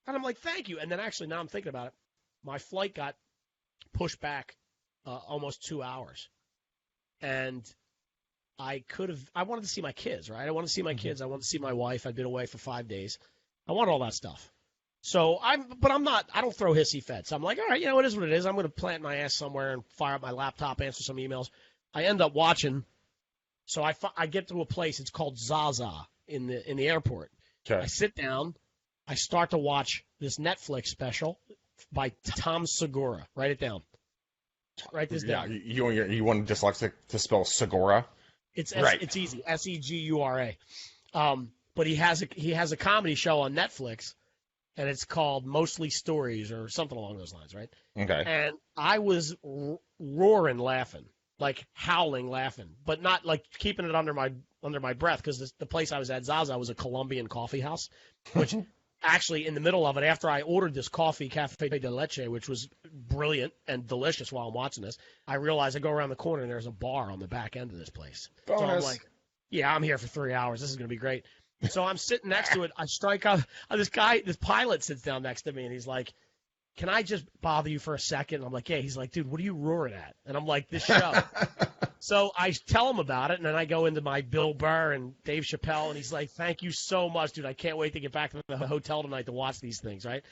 and I'm like, thank you. And then actually, now I'm thinking about it, my flight got pushed back almost 2 hours. And I wanted to see my kids, right? I wanted to see my kids. I wanted to see my wife. I'd been away for 5 days. I want all that stuff. So I don't throw hissy fits. I'm like, all right, it is what it is. I'm going to plant my ass somewhere and fire up my laptop, answer some emails. I end up watching. So I get to a place. It's called Zaza in the airport. Okay. I sit down. I start to watch this Netflix special by Tom Segura. Write it down. Write this down. You want dyslexic to spell Segura? It's easy. Segura. But he has a comedy show on Netflix, and it's called Mostly Stories or something along those lines, right? Okay. And I was roaring laughing, like howling laughing, but not like keeping it under my breath, because the place I was at, Zaza, was a Colombian coffee house, which actually in the middle of it, after I ordered this coffee, Cafe de Leche, which was brilliant and delicious while I'm watching this, I realized I go around the corner and there's a bar on the back end of this place. Bonus. So I'm like, yeah, I'm here for 3 hours. This is going to be great. So I'm sitting next to it. I strike up. This pilot sits down next to me, and he's like, can I just bother you for a second? And I'm like, yeah. He's like, dude, what are you roaring at? And I'm like, this show. So I tell him about it, and then I go into my Bill Burr and Dave Chappelle, and he's like, thank you so much, dude. I can't wait to get back to the hotel tonight to watch these things, right?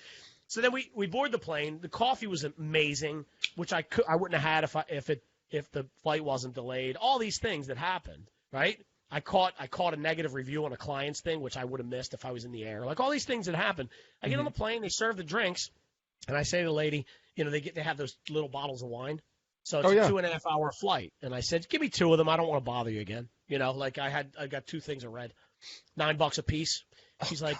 So then we board the plane. The coffee was amazing, which I wouldn't have had if the flight wasn't delayed. All these things that happened, right? I caught a negative review on a client's thing, which I would have missed if I was in the air. Like all these things that happened. I get on the plane, they serve the drinks, and I say to the lady, they have those little bottles of wine. So it's a 2.5 hour flight. And I said, give me 2 of them. I don't want to bother you again. I got 2 things of red, $9 a piece. She's like,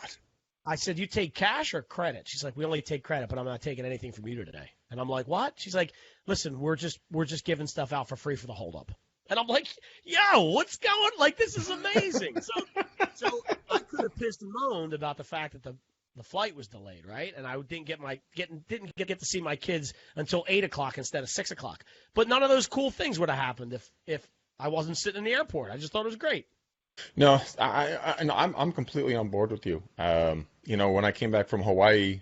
I said, you take cash or credit? She's like, we only take credit, but I'm not taking anything from you today. And I'm like, what? She's like, listen, we're just giving stuff out for free for the holdup. And I'm like, yo, what's going? Like, this is amazing. So I could have pissed and moaned about the fact that the flight was delayed, right? And I didn't get to see my kids until 8 o'clock instead of 6 o'clock. But none of those cool things would have happened if I wasn't sitting in the airport. I just thought it was great. No, no, I'm completely on board with you. When I came back from Hawaii,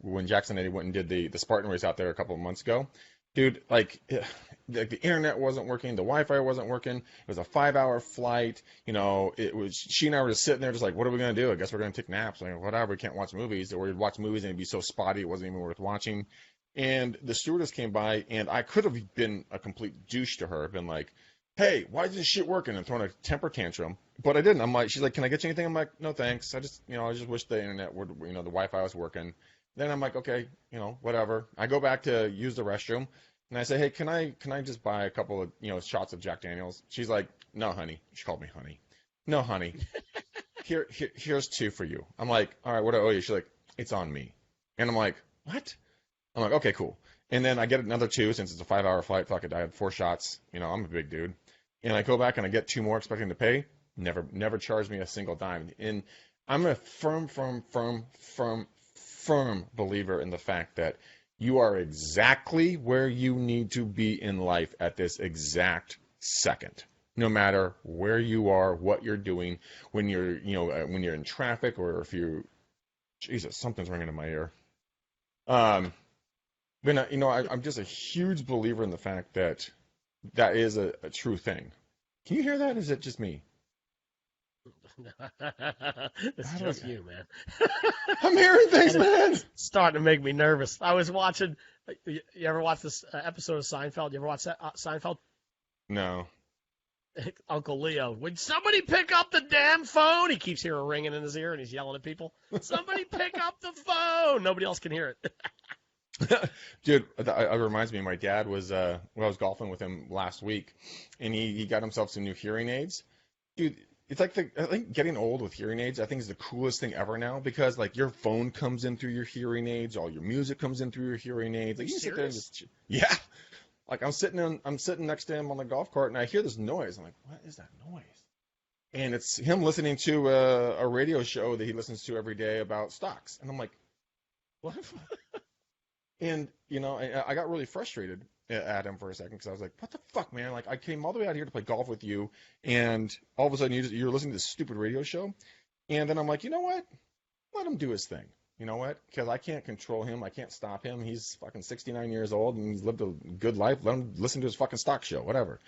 when Jackson and Eddie went and did the Spartan race out there a couple of months ago, dude, the internet wasn't working, the Wi-Fi wasn't working. It was a 5-hour flight. She and I were just sitting there, just like, what are we gonna do? I guess we're gonna take naps. Like, whatever. We can't watch movies, or we'd watch movies and it'd be so spotty it wasn't even worth watching. And the stewardess came by, and I could have been a complete douche to her, been like, hey, why is this shit working? And throwing a temper tantrum. But I didn't. She's like, can I get you anything? I'm like, no, thanks. I just wish the internet would, the Wi-Fi was working. Then I'm like, okay, whatever. I go back to use the restroom, and I say, hey, can I just buy a couple of, shots of Jack Daniels? She's like, no, honey. She called me honey. No, honey. Here's 2 for you. I'm like, all right, what do I owe you? She's like, it's on me. And I'm like, what? I'm like, okay, cool. And then I get another 2 since it's a 5-hour flight. Fuck it, I had 4 shots. I'm a big dude. And I go back and I get 2 more expecting to pay. Never charged me a single dime. And I'm a firm believer in the fact that you are exactly where you need to be in life at this exact second. No matter where you are, what you're doing, when you're in traffic, or if you, Jesus, something's ringing in my ear. I'm just a huge believer in the fact that is a true thing. Can you hear that? Or is it just me? It's just you, man. I'm hearing things, man. It's starting to make me nervous. I was watching. You ever watch this episode of Seinfeld? You ever watch that Seinfeld? No. Uncle Leo, would somebody pick up the damn phone? He keeps hearing a ringing in his ear, and he's yelling at people. Somebody pick up the phone. Nobody else can hear it. Dude, it reminds me, my dad was, I was golfing with him last week, and he got himself some new hearing aids. Dude, it's like I think getting old with hearing aids, I think, is the coolest thing ever now, because like your phone comes in through your hearing aids, all your music comes in through your hearing aids. Like, you sit there and just, yeah. Like I'm sitting next to him on the golf cart, and I hear this noise. I'm like, what is that noise? And it's him listening to a radio show that he listens to every day about stocks. And I'm like, what? And, I got really frustrated at him for a second, because I was like, what the fuck, man? Like, I came all the way out here to play golf with you, and all of a sudden you're listening to this stupid radio show. And then I'm like, you know what? Let him do his thing. You know what? Because I can't control him. I can't stop him. He's fucking 69 years old, and he's lived a good life. Let him listen to his fucking stock show, whatever.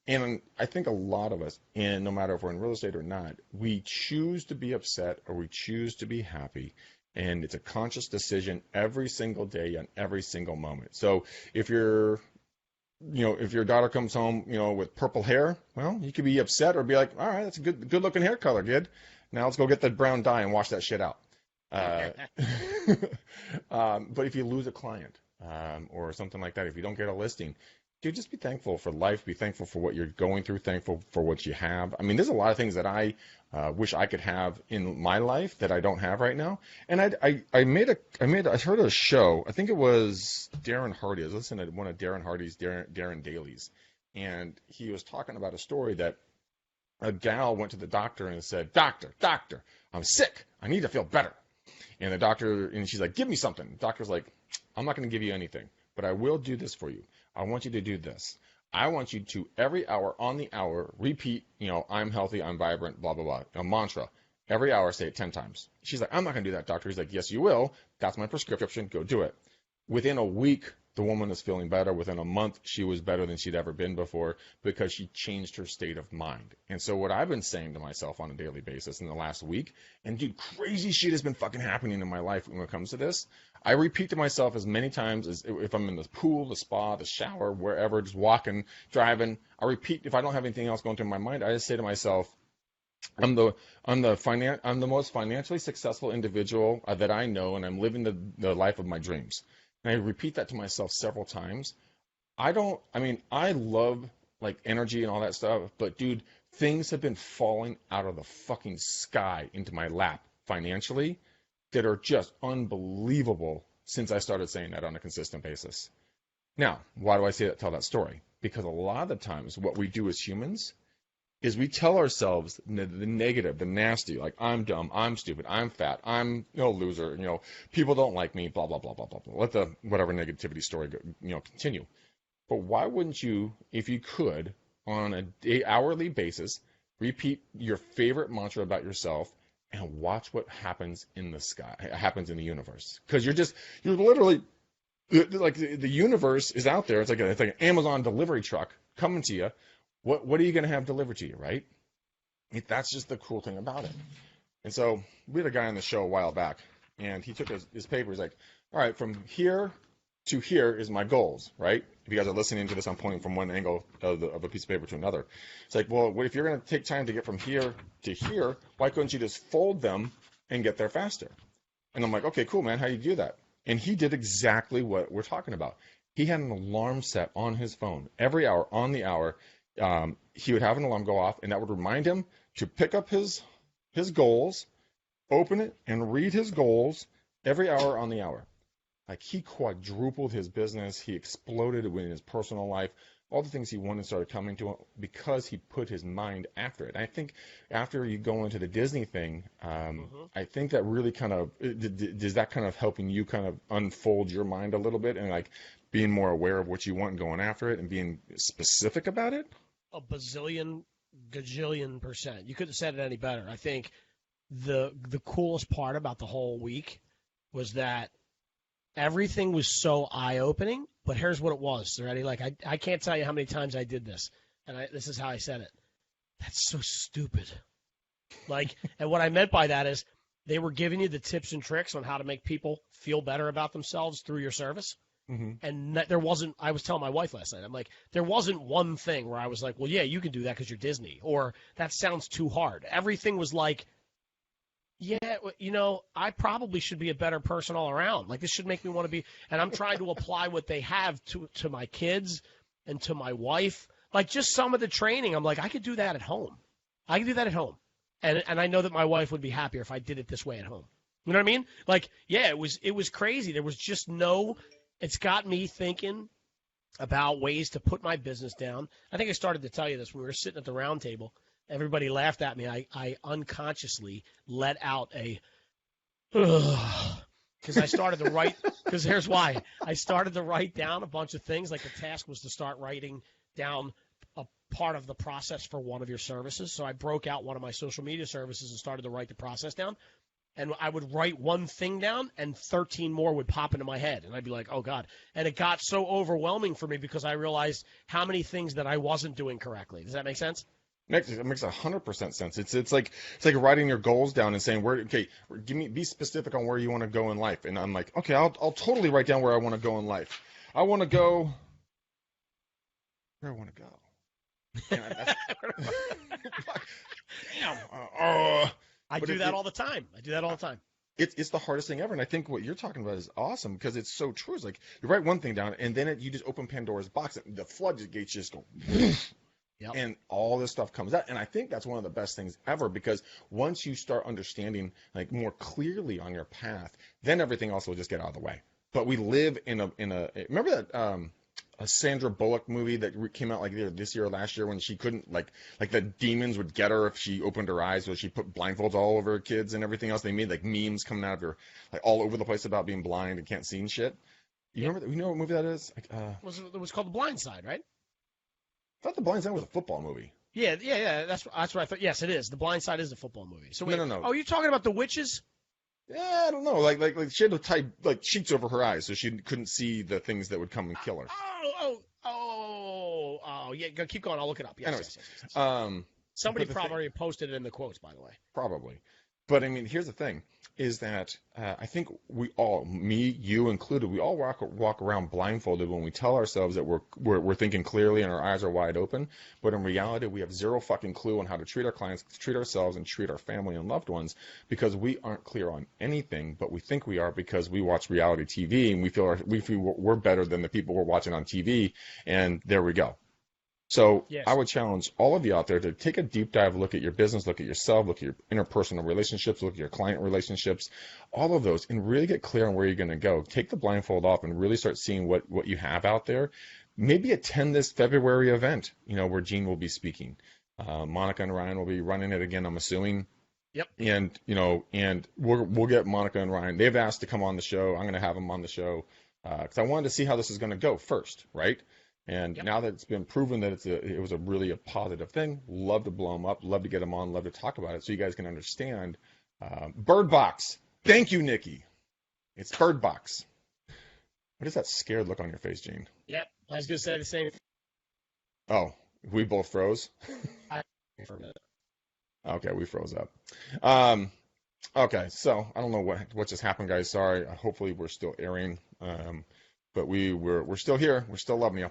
And I think a lot of us, and no matter if we're in real estate or not, we choose to be upset or we choose to be happy. And it's a conscious decision every single day and every single moment. So if your daughter comes home, with purple hair, well, you could be upset or be like, all right, that's a good looking hair color, kid. Now let's go get that brown dye and wash that shit out. But if you lose a client, or something like that, if you don't get a listing, dude, just be thankful for life. Be thankful for what you're going through. Thankful for what you have. I mean, there's a lot of things that I wish I could have in my life that I don't have right now. And I heard a show. I think it was Darren Hardy. I was listening to one of Darren Hardy's Darren Dailies, and he was talking about a story that a gal went to the doctor and said, Doctor, I'm sick. I need to feel better. And the doctor, and she's like, give me something. The doctor's like, I'm not going to give you anything, but I will do this for you. I want you to do this. I want you to, every hour on the hour, repeat, I'm healthy, I'm vibrant, blah, blah, blah, a mantra. Every hour, say it 10 times. She's like, I'm not going to do that, doctor. He's like, yes, you will. That's my prescription. Go do it. Within a week, the woman is feeling better. Within a month, she was better than she'd ever been before, because she changed her state of mind. And so what I've been saying to myself on a daily basis in the last week, and dude, crazy shit has been fucking happening in my life when it comes to this. I repeat to myself as many times as if I'm in the pool, the spa, the shower, wherever, just walking, driving. I repeat, if I don't have anything else going through my mind, I just say to myself, I'm the most financially successful individual that I know, and I'm living the life of my dreams. And I repeat that to myself several times. I love like energy and all that stuff, but dude, things have been falling out of the fucking sky into my lap financially that are just unbelievable since I started saying that on a consistent basis. Now, why do I tell that story? Because a lot of the times what we do as humans is we tell ourselves the negative, the nasty, like I'm dumb, I'm stupid, I'm fat, I'm loser, people don't like me, blah blah blah blah blah blah. Let the whatever negativity story go, continue. But why wouldn't you, if you could, on a hourly basis, repeat your favorite mantra about yourself and watch what happens in the sky, happens in the universe? Because you're literally like the universe is out there. It's like an Amazon delivery truck coming to you. What are you going to have delivered to you, right? That's just the cool thing about it. And so we had a guy on the show a while back, and he took his paper. He's like, all right, from here to here is my goals, right? If you guys are listening to this, I'm pointing from one angle of a piece of paper to another. It's like, well, if you're going to take time to get from here to here, why couldn't you just fold them and get there faster? And I'm like, okay, cool, man. How do you do that? And he did exactly what we're talking about. He had an alarm set on his phone every hour, on the hour. He would have an alarm go off, and that would remind him to pick up his goals, open it, and read his goals every hour on the hour. Like, he quadrupled his business. He exploded in his personal life. All the things he wanted started coming to him because he put his mind after it. And I think after you go into the Disney thing, I think that really kind of does that kind of helping you kind of unfold your mind a little bit and like being more aware of what you want and going after it and being specific about it? A bazillion, gajillion %. You couldn't have said it any better. I think the coolest part about the whole week was that everything was so eye-opening, but here's what it was. Ready? Like, I can't tell you how many times I did this, and this is how I said it. That's so stupid. Like, and what I meant by that is they were giving you the tips and tricks on how to make people feel better about themselves through your service. Mm-hmm. And there wasn't, I was telling my wife last night, I'm like, there wasn't one thing where I was like, well, yeah, you can do that because you're Disney, or that sounds too hard. Everything was like, yeah, I probably should be a better person all around. Like, this should make me want to be, and I'm trying to apply what they have to my kids and to my wife. Like, just some of the training, I'm like, I could do that at home. I can do that at home. And I know that my wife would be happier if I did it this way at home. You know what I mean? Like, yeah, it was crazy. There was just it's got me thinking about ways to put my business down. I think I started to tell you this when we were sitting at the round table. Everybody laughed at me. I unconsciously let out a because I started to write. Because here's why. I started to write down a bunch of things. Like, the task was to start writing down a part of the process for one of your services. So I broke out one of my social media services and started to write the process down. And I would write one thing down, and 13 more would pop into my head. And I'd be like, oh, God. And it got so overwhelming for me because I realized how many things that I wasn't doing correctly. Does that make sense? It makes 100% sense. It's like writing your goals down and saying be specific on where you want to go in life. And I'm like, okay, I'll totally write down where I want to go in life. I want to go where I want to go. Damn. I do that all the time. It's the hardest thing ever, and I think what you're talking about is awesome because it's so true. It's like you write one thing down, and then you just open Pandora's box, and the floodgates just go. Yep. And all this stuff comes out. And I think that's one of the best things ever because once you start understanding like more clearly on your path, then everything else will just get out of the way. But we live in a remember that a Sandra Bullock movie that came out like either this year or last year when she couldn't like the demons would get her if she opened her eyes, so she put blindfolds all over her kids and everything else. They made like memes coming out of her like all over the place about being blind and can't see and shit. Remember? You know what movie that is? Like, it was called The Blind Side, right? I thought The Blind Side was a football movie. Yeah. That's what I thought. Yes, it is. The Blind Side is a football movie. So wait, no. Oh, you're talking about the witches? Yeah, I don't know. Like she had to tie like sheets over her eyes so she couldn't see the things that would come and kill her. Yeah. Go, keep going. I'll look it up. Yes. Anyways, somebody probably posted it in the quotes, by the way. Probably. But, I mean, here's the thing, is that I think we all, me, you included, we all walk around blindfolded when we tell ourselves that we're thinking clearly and our eyes are wide open. But in reality, we have zero fucking clue on how to treat our clients, treat ourselves, and treat our family and loved ones because we aren't clear on anything, but we think we are because we watch reality TV and we feel we're better than the people we're watching on TV, and there we go. So yes. I would challenge all of you out there to take a deep dive look at your business, look at yourself, look at your interpersonal relationships, look at your client relationships, all of those, and really get clear on where you're going to go. Take the blindfold off and really start seeing what you have out there. Maybe attend this February event, where Gene will be speaking. Monica and Ryan will be running it again, I'm assuming. Yep. And and we'll get Monica and Ryan. They've asked to come on the show. I'm going to have them on the show because I wanted to see how this is going to go first, right? And Yep. now that it's been proven that it was a really a positive thing, love to blow them up, love to get them on, love to talk about it, so you guys can understand. Bird Box. Thank you, Nikki. It's Bird Box. What is that scared look on your face, Gene? Yep. I was going to say the same Oh, we both froze. thing for a minute. Okay, we froze up. Okay, so I don't know what just happened, guys. Sorry. Hopefully we're still airing, but we're still here. We're still loving you.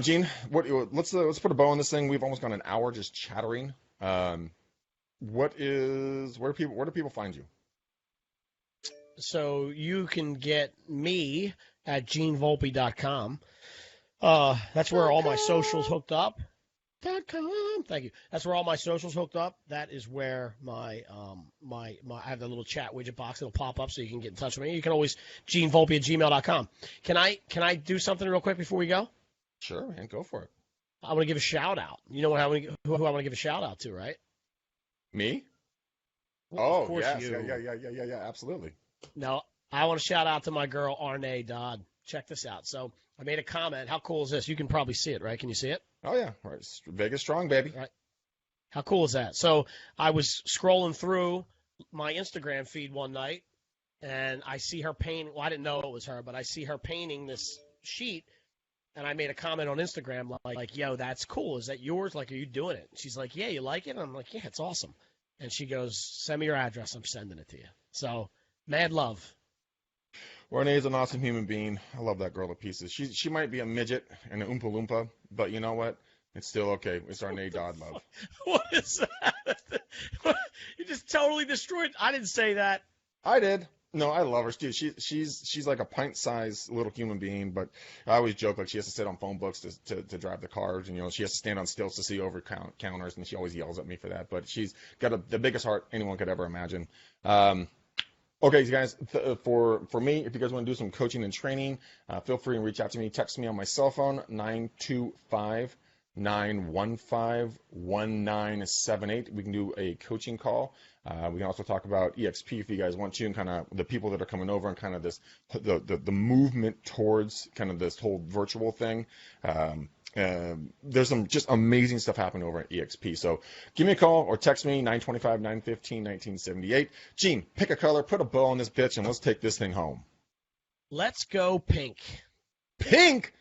Gene, let's put a bow on this thing. We've almost gone an hour just chattering. Where do people find you? So you can get me at genevolpe.com. That's where all my socials hooked up. .com. Thank you. That's where all my socials hooked up. That is where my I have the little chat widget box that'll pop up so you can get in touch with me. You can always genevolpe@gmail.com. Can I do something real quick before we go? Sure, man, go for it. I want to give a shout out. You know who I want to give a shout out to, right? Me? Well, of course yes, you. yeah, absolutely. No, I want to shout out to my girl Arne Dodd. Check this out. So I made a comment. How cool is this? You can probably see it, right? Can you see it? Oh yeah, right. Vegas strong, baby. Right. How cool is that? So I was scrolling through my Instagram feed one night, and I see her painting. Well, I didn't know it was her, but I see her painting this sheet, and I made a comment on Instagram like, "Yo, that's cool. Is that yours? Like, are you doing it?" She's like, "Yeah, you like it?" And I'm like, "Yeah, it's awesome." And she goes, "Send me your address. I'm sending it to you." So, mad love. Renee's an awesome human being. I love that girl to pieces. She might be a midget and an Oompa Loompa, but you know what? It's still okay. It's Arne Dodd love. What is that? You just totally destroyed. I didn't say that. I did. No, I love her. Dude, she's like a pint-sized little human being, but I always joke like she has to sit on phone books to drive the cars, and she has to stand on stilts to see over counters, and she always yells at me for that. But she's got the biggest heart anyone could ever imagine. Okay, guys, for me, if you guys want to do some coaching and training, feel free and reach out to me. Text me on my cell phone, 925-915-1978. We can do a coaching call. We can also talk about EXP if you guys want to, and kind of the people that are coming over and kind of the movement towards kind of this whole virtual thing. There's some just amazing stuff happening over at EXP. So give me a call or text me, 925-915-1978. Gene, pick a color, put a bow on this bitch, and let's take this thing home. Let's go pink. Pink?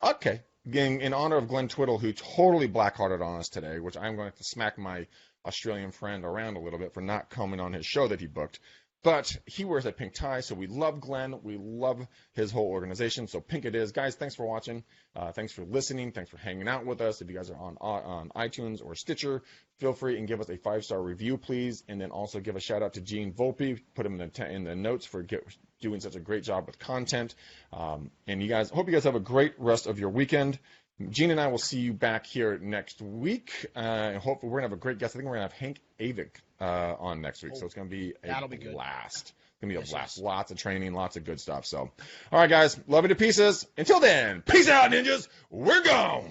Okay. In honor of Glenn Twiddle, who totally blackhearted on us today, which I'm going to have to smack my Australian friend around a little bit for not coming on his show that he booked. But he wears a pink tie, so we love Glenn. We love his whole organization, so pink it is. Guys, thanks for watching. Thanks for listening. Thanks for hanging out with us. If you guys are on iTunes or Stitcher, feel free and give us a 5-star review, please. And then also give a shout-out to Gene Volpe. Put him in the notes for doing such a great job with content. And you guys, hope you guys have a great rest of your weekend. Gene and I will see you back here next week. Hopefully, we're going to have a great guest. I think we're going to have Hank Avik on next week. So it's going to be a blast. It's going to be a blast. Yes. Lots of training, lots of good stuff. So, all right, guys. Love you to pieces. Until then, peace out, ninjas. We're gone.